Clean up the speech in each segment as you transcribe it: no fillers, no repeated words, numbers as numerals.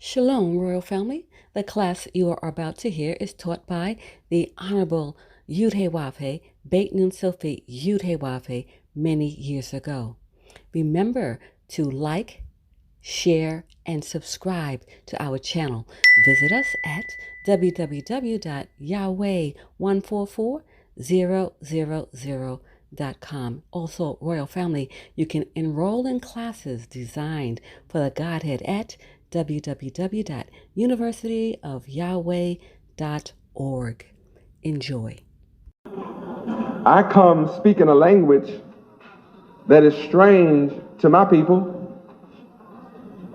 Shalom, Royal Family. The class you are about to hear is taught by the Honorable Yahweh Ben Yahweh many years ago. Remember to like, share, and subscribe to our channel. Visit us at www.yahweh144000.com. Also, Royal Family, you can enroll in classes designed for the Godhead at www.universityofyahweh.org. Enjoy. I come speaking a language that is strange to my people.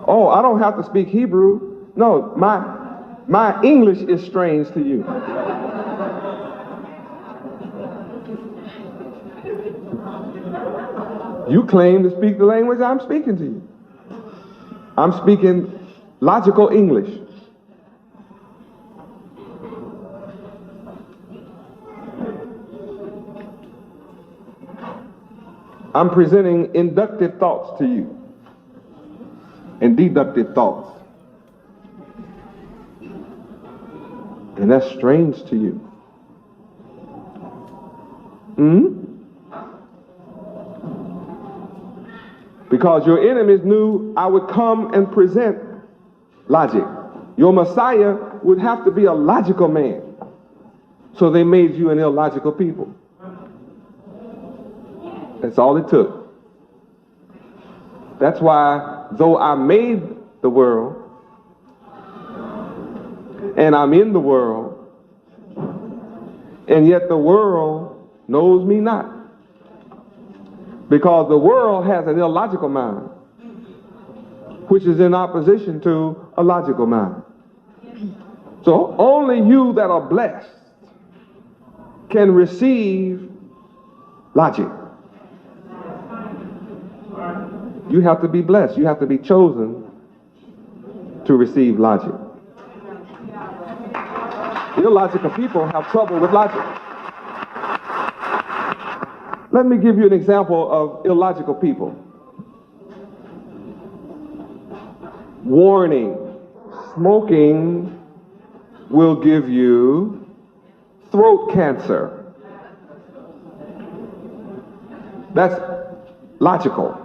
Oh, I don't have to speak Hebrew. No, my English is strange to you. You claim to speak the language I'm speaking to you. I'm speaking logical English. I'm presenting inductive thoughts to you and deductive thoughts. And that's strange to you. Because your enemies knew I would come and present logic. Your Messiah would have to be a logical man. So they made you an illogical people. That's all it took. That's why, though I made the world, and I'm in the world, and yet the world knows me not. Because the world has an illogical mind, which is in opposition to a logical mind. So only you that are blessed can receive logic. You have to be blessed. You have to be chosen to receive logic. Illogical people have trouble with logic. Let me give you an example of illogical people. Warning: smoking will give you throat cancer. That's logical.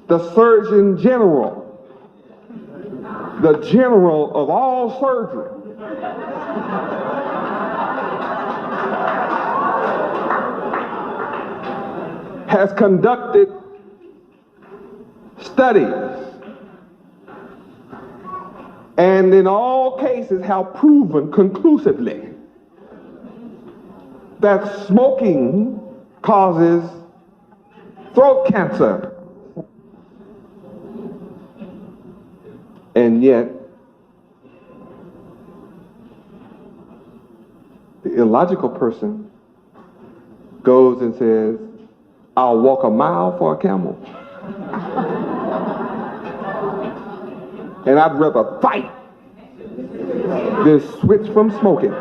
The Surgeon General, the general of all surgery, has conducted studies and in all cases have proven conclusively that smoking causes throat cancer. And yet, the illogical person goes and says, I'll walk a mile for a camel. And I'd rather fight than switch from smoking.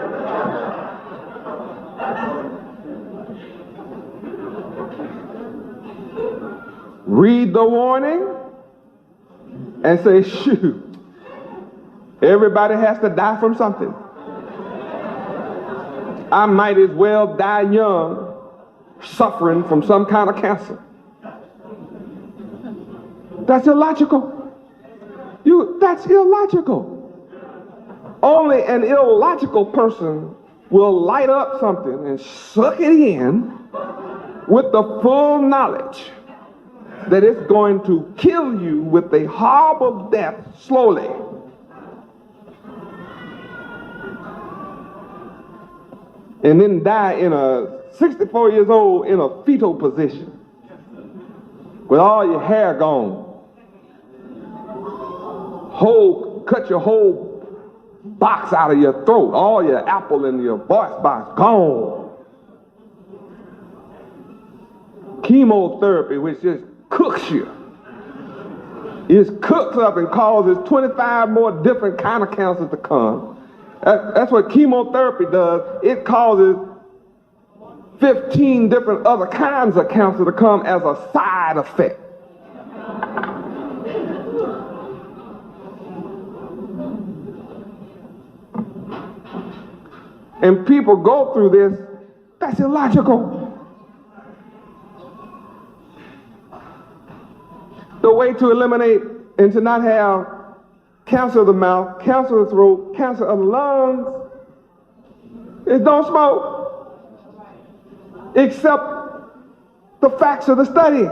Read the warning and say, shoot, everybody has to die from something. I might as well die young, suffering from some kind of cancer. That's illogical. That's illogical. Only an illogical person will light up something and suck it in with the full knowledge that it's going to kill you with a horrible death slowly. And then die in a 64 years old in a fetal position with all your hair gone. Cut your whole box out of your throat, all your apple and your voice box gone. Chemotherapy, which just cooks you. It cooks up and causes 25 more different kind of cancers to come. That's what chemotherapy does. It causes 15 different other kinds of cancer to come as a side effect. and people go through this, that's illogical. The way to eliminate and to not have cancer of the mouth, cancer of the throat, cancer of the lungs is don't smoke. Accept the facts of the study.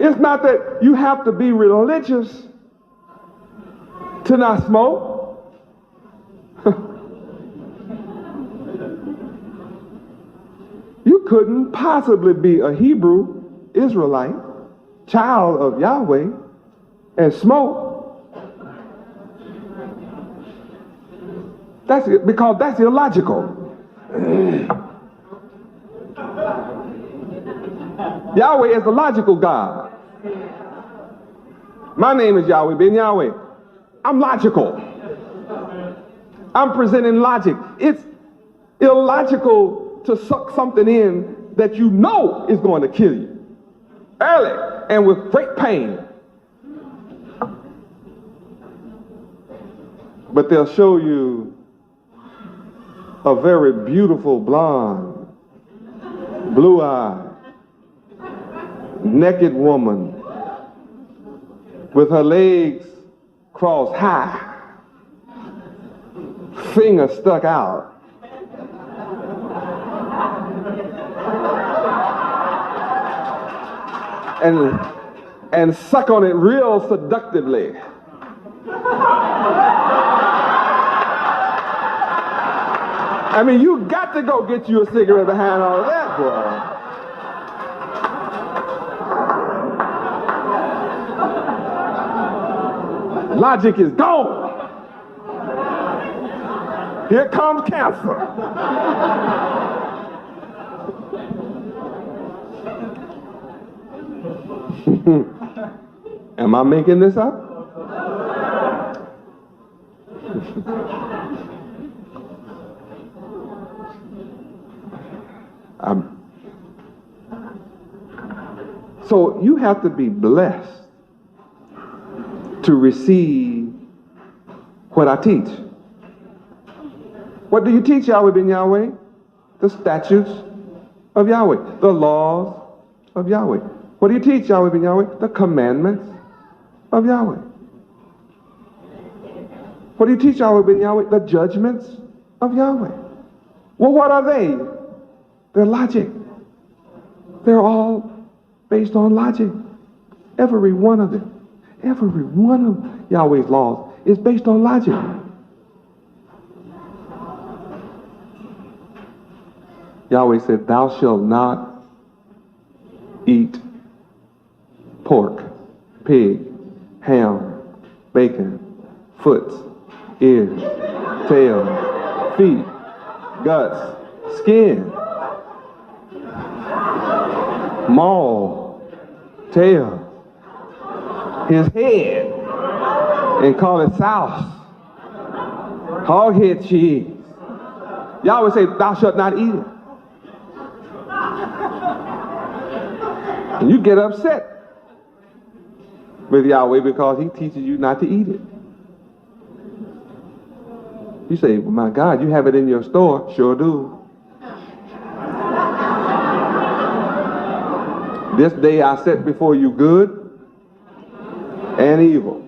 It's not that you have to be religious to not smoke. You couldn't possibly be a Hebrew Israelite, child of Yahweh, and smoke. That's it, because that's illogical. Yahweh is the logical God. My name is Yahweh Ben Yahweh. I'm logical. I'm presenting logic. It's illogical to suck something in that you know is going to kill you early and with great pain. But they'll show you a very beautiful blonde, blue-eyed, naked woman with her legs crossed high, finger stuck out, and suck on it real seductively. I mean, you got to go get you a cigarette behind all of that, boy. Logic is gone. Here comes cancer. Am I making this up? So you have to be blessed to receive what I teach. What do you teach, Yahweh Ben Yahweh? The statutes of Yahweh, the laws of Yahweh. What do you teach, Yahweh Ben Yahweh? The commandments of Yahweh. What do you teach, Yahweh Ben Yahweh? The judgments of Yahweh. Well, what are they? They're logic. They're all based on logic. Every one of them. Every one of Yahweh's laws is based on logic. Yahweh said, thou shalt not eat pork, pig, ham, bacon, foot, ears, tail, feet, guts, skin, maw, tail, his head, and call it sauce, hog head cheese. Yahweh say, thou shalt not eat it. And you get upset with Yahweh because he teaches you not to eat it. You say, well, my God, you have it in your store. Sure do. This day I set before you good and evil.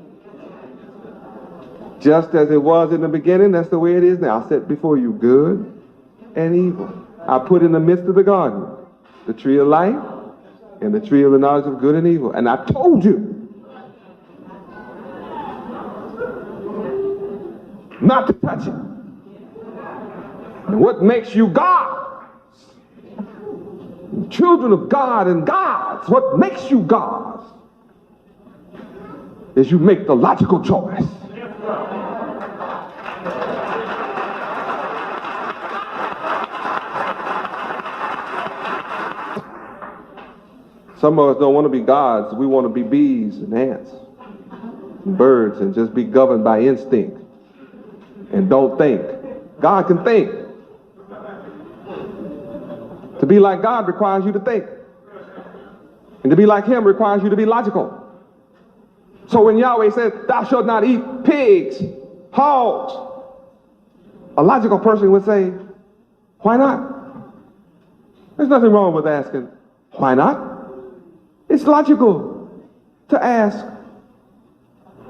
Just as it was in the beginning, that's the way it is now. I set before you good and evil. I put in the midst of the garden the tree of life and the tree of the knowledge of good and evil. And I told you not to touch it. And what makes you gods, children of God and gods, what makes you gods is you make the logical choice. Some of us don't want to be gods. We want to be bees and ants and birds and just be governed by instinct and don't think. God can think. To be like God requires you to think. And to be like him requires you to be logical. So when Yahweh says, thou shalt not eat pigs, Hogs, a logical person would say, why not? There's nothing wrong with asking, why not? It's logical to ask,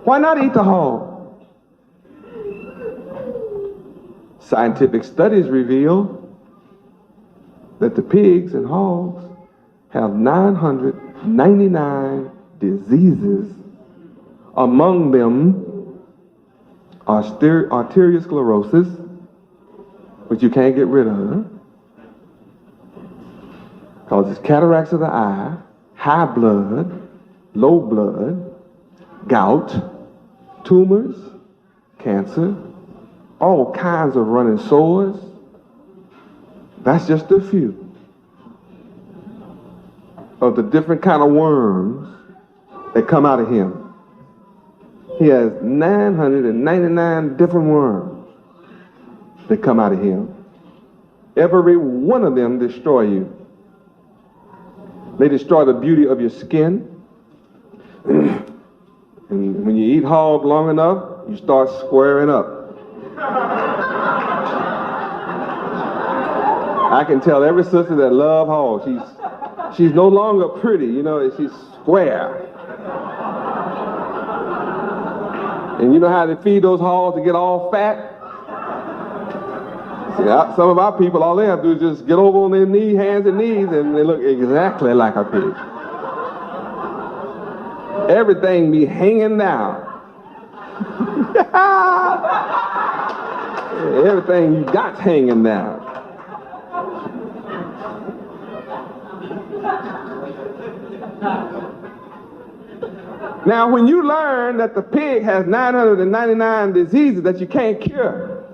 why not eat the hog? Scientific studies reveal that the pigs and hogs have 999 diseases. Among them are arteriosclerosis, which you can't get rid of, causes cataracts of the eye, high blood, low blood, gout, tumors, cancer, all kinds of running sores. That's just a few of the different kind of worms that come out of him. He has 999 different worms that come out of him. Every one of them destroy you. They destroy the beauty of your skin. And when you eat hog long enough, you start squaring up. I can tell every sister that loves hog, she's no longer pretty, you know, she's square. And you know how they feed those hogs to get all fat? See, some of our people, all they have to do is just get over on their knees, hands and knees, and they look exactly like a pig. Everything be hanging down. Everything you got's hanging down. Now, when you learn that the pig has 999 diseases that you can't cure,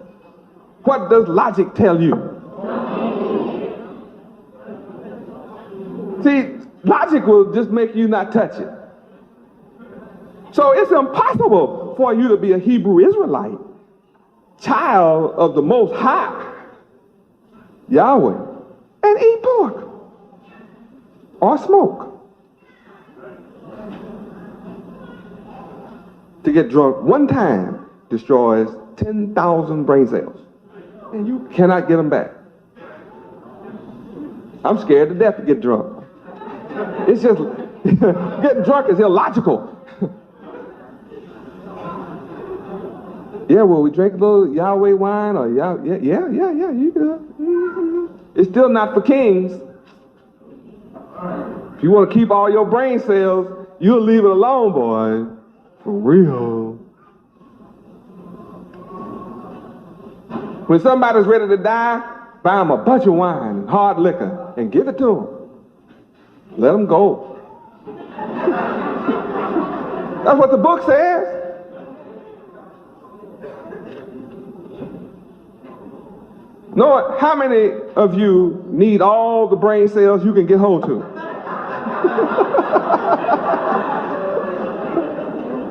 what does logic tell you? See, logic will just make you not touch it. So it's impossible for you to be a Hebrew Israelite, child of the Most High, Yahweh, and eat pork or smoke. To get drunk one time destroys 10,000 brain cells, and you cannot get them back. I'm scared to death to get drunk. It's just, getting drunk is illogical. Yeah, well, we drink a little Yahweh wine or yeah, you good. Mm-hmm. It's still not for kings. If you want to keep all your brain cells, you'll leave it alone, boy. For real. When somebody's ready to die, buy them a bunch of wine and hard liquor and give it to them. Let them go. That's what the book says. Know how many of you need all the brain cells you can get hold to?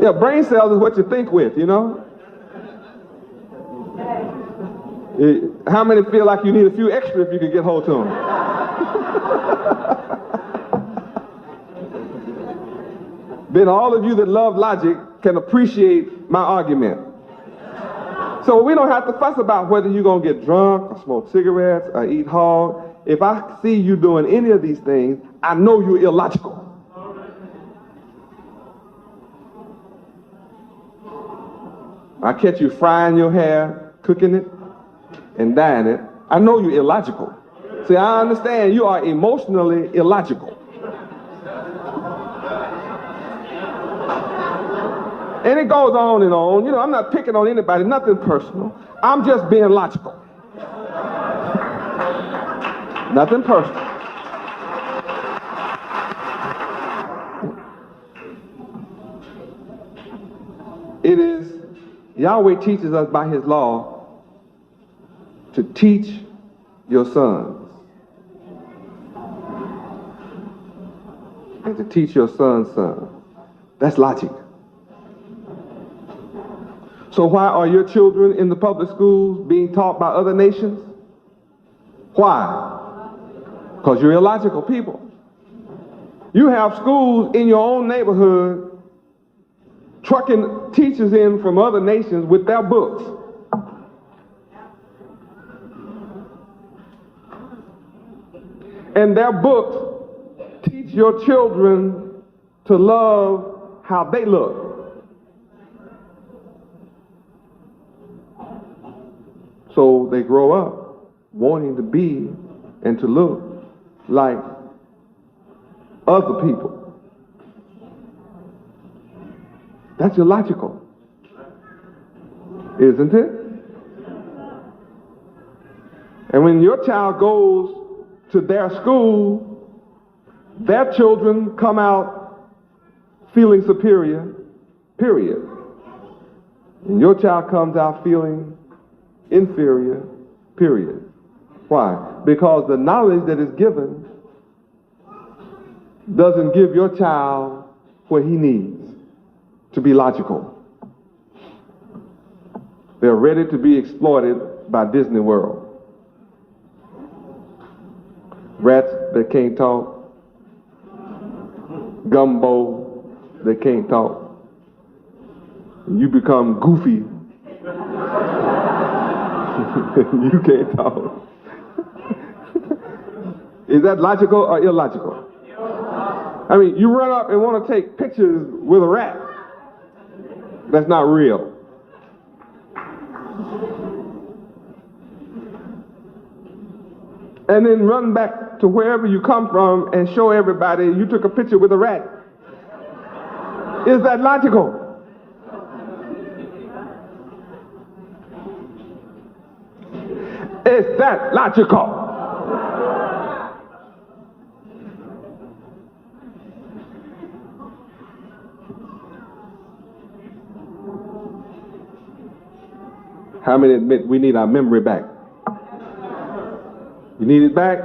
Yeah, brain cells is what you think with, you know? How many feel like you need a few extra if you can get hold to them? Then all of you that love logic can appreciate my argument. So we don't have to fuss about whether you're going to get drunk or smoke cigarettes or eat hog. If I see you doing any of these things, I know you're illogical. I catch you frying your hair, cooking it, and dyeing it. I know you're illogical. See, I understand you are emotionally illogical. And it goes on and on. You know, I'm not picking on anybody, nothing personal. I'm just being logical. Nothing personal. It is, Yahweh teaches us by his law to teach your sons. And to teach your son's son. That's logic. So why are your children in the public schools being taught by other nations? Why? Because you're illogical people. You have schools in your own neighborhood trucking teachers in from other nations with their books. And their books teach your children to love how they look. So they grow up wanting to be and to look like other people. That's illogical, isn't it? And when your child goes to their school, their children come out feeling superior, period. And your child comes out feeling inferior, period. Why? Because the knowledge that is given doesn't give your child what he needs to be logical. They're ready to be exploited by Disney World. Rats that can't talk, gumbo that can't talk. You become goofy. You can't talk. Is that logical or illogical? I mean, you run up and want to take pictures with a rat. That's not real. And then run back to wherever you come from and show everybody you took a picture with a rat. Is that logical? Is that logical? How many admit we need our memory back? You need it back?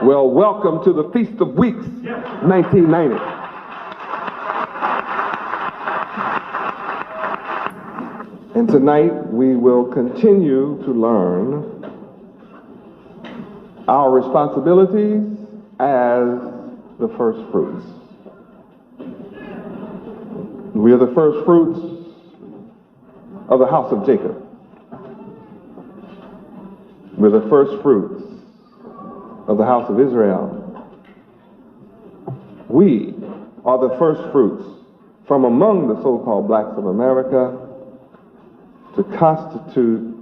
Well, welcome to the Feast of Weeks, 1990. And tonight we will continue to learn our responsibilities as the first fruits. We are the first fruits of the house of Jacob. We're the first fruits of the house of Israel. We are the first fruits from among the so-called blacks of America to constitute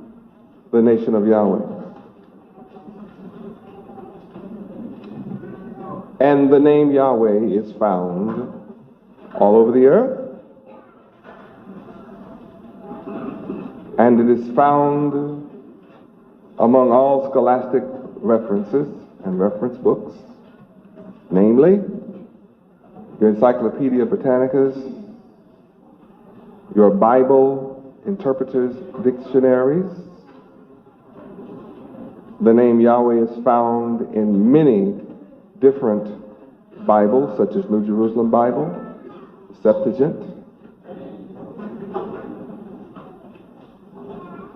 the nation of Yahweh. And the name Yahweh is found all over the earth. And it is found among all scholastic references and reference books, namely your Encyclopedia Britannicas, your Bible interpreters' dictionaries. The name Yahweh is found in many different Bibles, such as New Jerusalem Bible, Septuagint.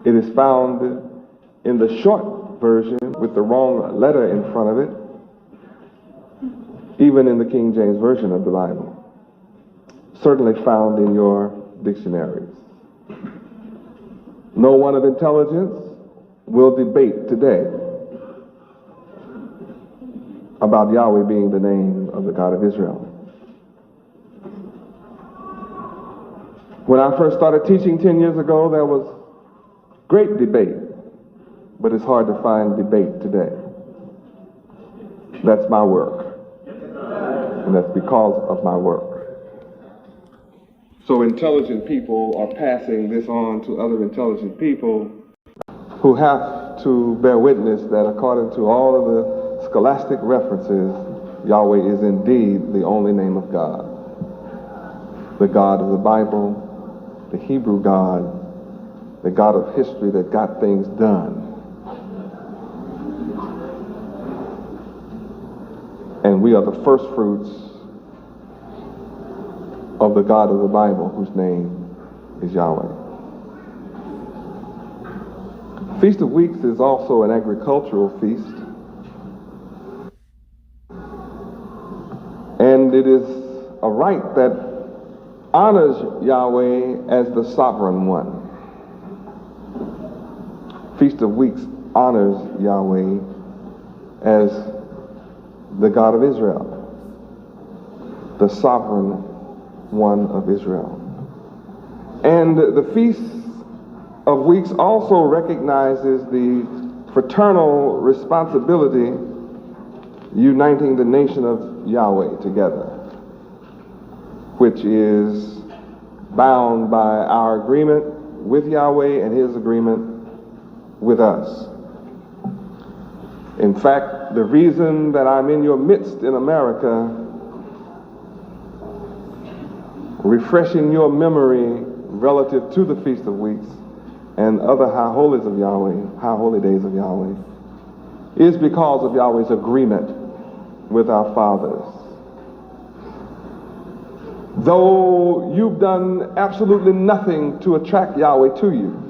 It is found in the short version with the wrong letter in front of it, even in the King James Version of the Bible. Certainly found in your dictionaries. No one of intelligence will debate today about Yahweh being the name of the God of Israel. When I first started teaching 10 years ago, there was great debate, but it's hard to find debate today. That's my work, and that's because of my work. So intelligent people are passing this on to other intelligent people who have to bear witness that according to all of the scholastic references, Yahweh is indeed the only name of God. The God of the Bible, the Hebrew God, the God of history that got things done. And we are the first fruits of the God of the Bible, whose name is Yahweh. Feast of Weeks is also an agricultural feast. And it is a rite that honors Yahweh as the sovereign one. Feast of Weeks honors Yahweh as the God of Israel, the sovereign one of Israel. And the Feast of Weeks also recognizes the fraternal responsibility uniting the nation of Yahweh together, which is bound by our agreement with Yahweh and his agreement with us. In fact, the reason that I'm in your midst in America, refreshing your memory relative to the Feast of Weeks and other high holies of Yahweh, high holy days of Yahweh, is because of Yahweh's agreement with our fathers. Though you've done absolutely nothing to attract Yahweh to you,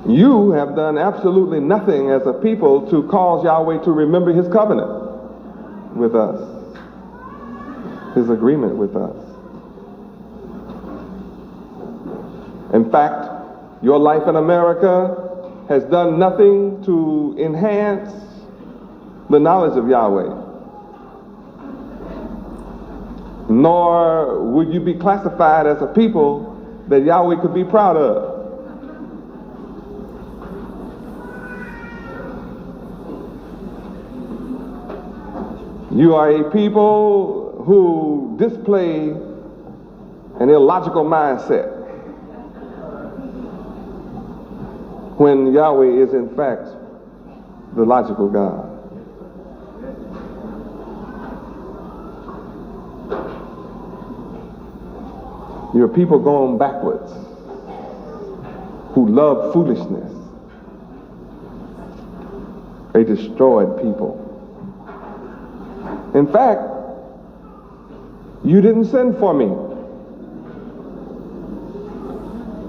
you have done absolutely nothing as a people to cause Yahweh to remember his covenant with us, his agreement with us. In fact, your life in America has done nothing to enhance the knowledge of Yahweh, nor would you be classified as a people that Yahweh could be proud of. You are a people who display an illogical mindset when Yahweh is in fact the logical God. You're people going backwards who love foolishness. A destroyed people. In fact, you didn't send for me.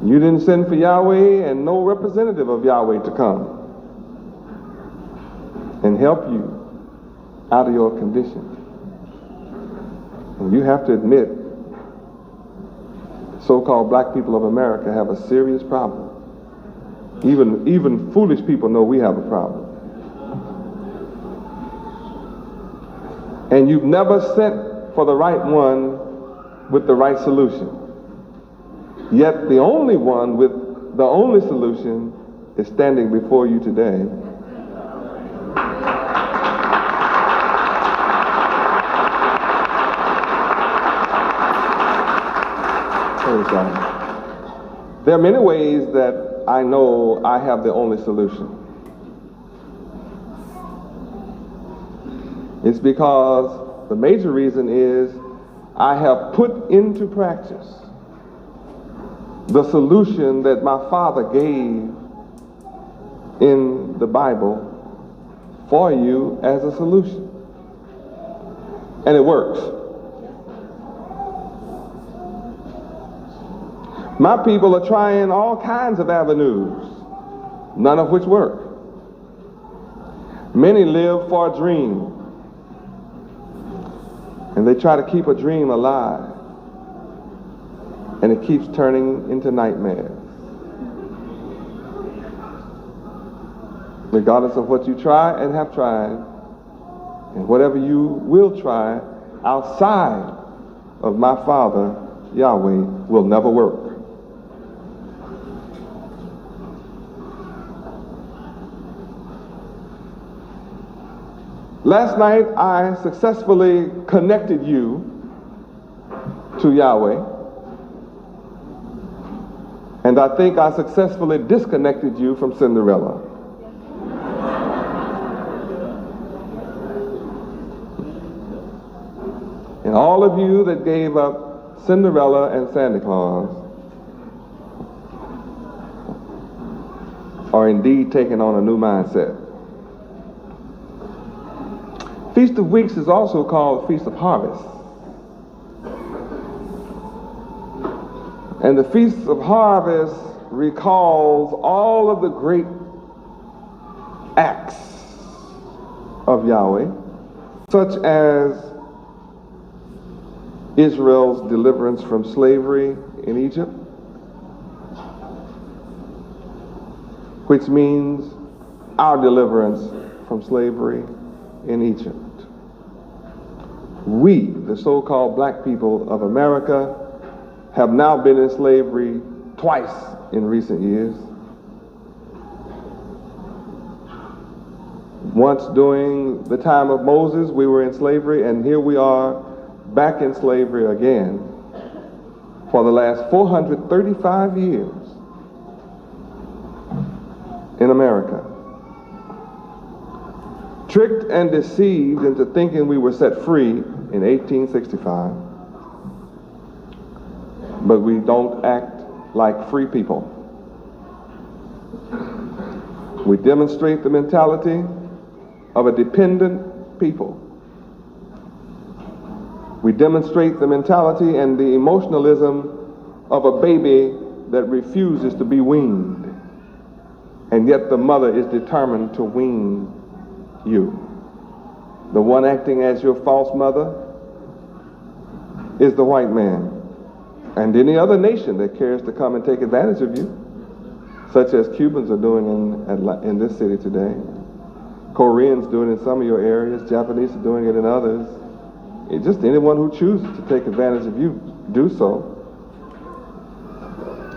You didn't send for Yahweh and no representative of Yahweh to come and help you out of your condition. And you have to admit, so-called black people of America have a serious problem. Even foolish people know we have a problem. And you've never sent for the right one with the right solution. Yet the only one with the only solution is standing before you today. Praise God. There are many ways that I know I have the only solution. It's because the major reason is I have put into practice the solution that my Father gave in the Bible for you as a solution. And it works. My people are trying all kinds of avenues, none of which work. Many live for a dream, and they try to keep a dream alive, and it keeps turning into nightmares. Regardless of what you try and have tried, and whatever you will try outside of my Father, Yahweh, will never work. Last night, I successfully connected you to Yahweh, and I think I successfully disconnected you from Cinderella. And all of you that gave up Cinderella and Santa Claus are indeed taking on a new mindset. Feast of Weeks is also called Feast of Harvest. And the Feast of Harvest recalls all of the great acts of Yahweh, such as Israel's deliverance from slavery in Egypt, which means our deliverance from slavery in Egypt. We, the so-called black people of America, have now been in slavery twice in recent years. Once during the time of Moses, we were in slavery, and here we are back in slavery again for the last 435 years in America. Tricked and deceived into thinking we were set free in 1865, but we don't act like free people. We demonstrate the mentality of a dependent people. We demonstrate the mentality and the emotionalism of a baby that refuses to be weaned, and yet the mother is determined to wean you. The one acting as your false mother is the white man, and any other nation that cares to come and take advantage of you, such as Cubans are doing in this city today, Koreans doing it in some of your areas, Japanese are doing it in others. It's just anyone who chooses to take advantage of you do so.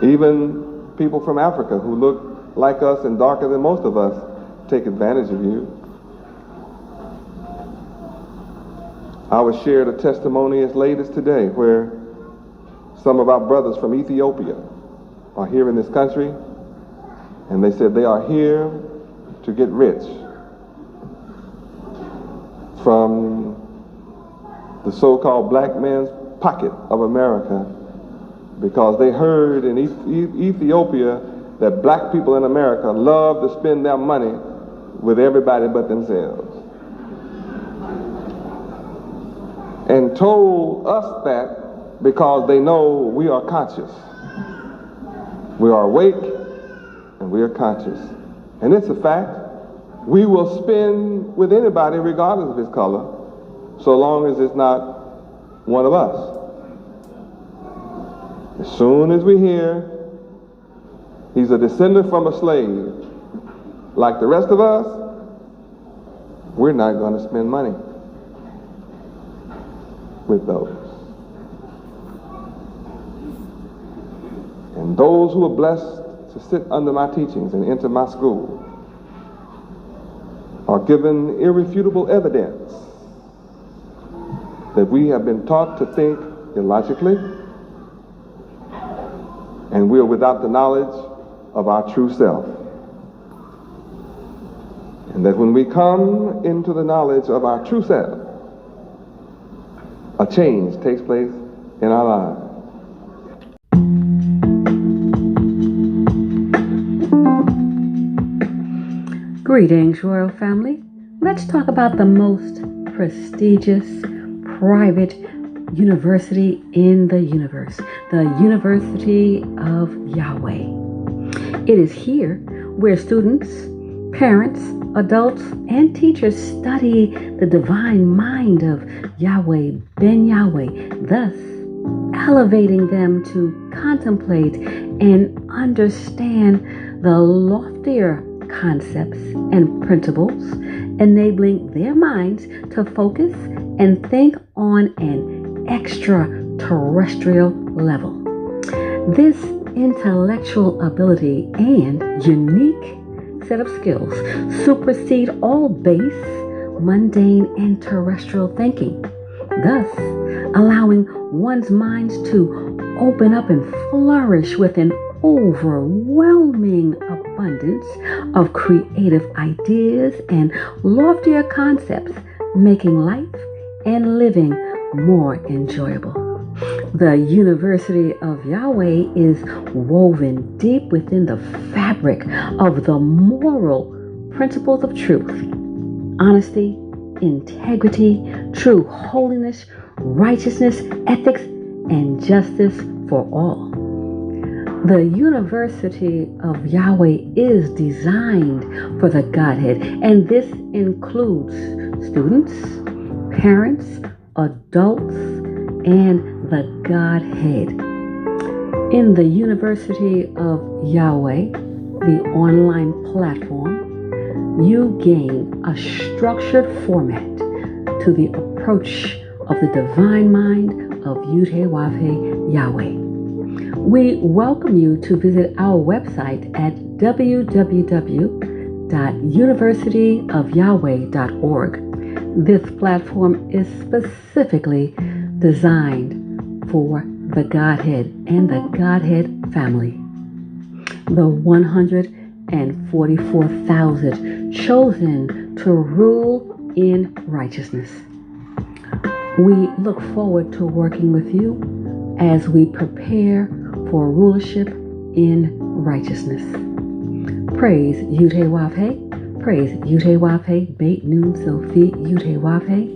Even people from Africa who look like us and darker than most of us take advantage of you. I was shared a testimony as late as today where some of our brothers from Ethiopia are here in this country, and they said they are here to get rich from the so-called black man's pocket of America, because they heard in Ethiopia that black people in America love to spend their money with everybody but themselves, and told us that because they know we are conscious. We are awake and we are conscious. And it's a fact. We will spend with anybody regardless of his color, so long as it's not one of us. As soon as we hear he's a descendant from a slave like the rest of us, we're not going to spend money with those. And those who are blessed to sit under my teachings and enter my school are given irrefutable evidence that we have been taught to think illogically, and we are without the knowledge of our true self. And that when we come into the knowledge of our true self, a change takes place in our lives. Greetings, Royal Family. Let's talk about the most prestigious private university in the universe, the University of Yahweh. It is here where students, parents, adults, and teachers study the divine mind of Yahweh Ben Yahweh, thus elevating them to contemplate and understand the loftier concepts and principles, enabling their minds to focus and think on an extraterrestrial level. This intellectual ability and unique set of skills supersede all base, mundane, and terrestrial thinking, thus allowing one's minds to open up and flourish with an overwhelming abundance of creative ideas and loftier concepts, making life and living more enjoyable. The University of Yahweh is woven deep within the fabric of the moral principles of truth, honesty, integrity, true holiness, righteousness, ethics, and justice for all. The University of Yahweh is designed for the Godhead, and this includes students, parents, adults, and the Godhead. In the University of Yahweh, the online platform, you gain a structured format to the approach of the divine mind of Yud-Heh-Wav-Heh Yahweh. We welcome you to visit our website at www.universityofyahweh.org. This platform is specifically designed for the Godhead and the Godhead family. The 144,000 chosen to rule in righteousness. We look forward to working with you as we prepare for rulership in righteousness. Praise Yud-Heh-Wav-Heh. Praise Yud-Heh-Wav-Heh. Beit Nun Sophie Yud-Heh-Wav-Heh.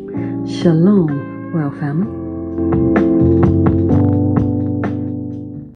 Shalom, Royal Family.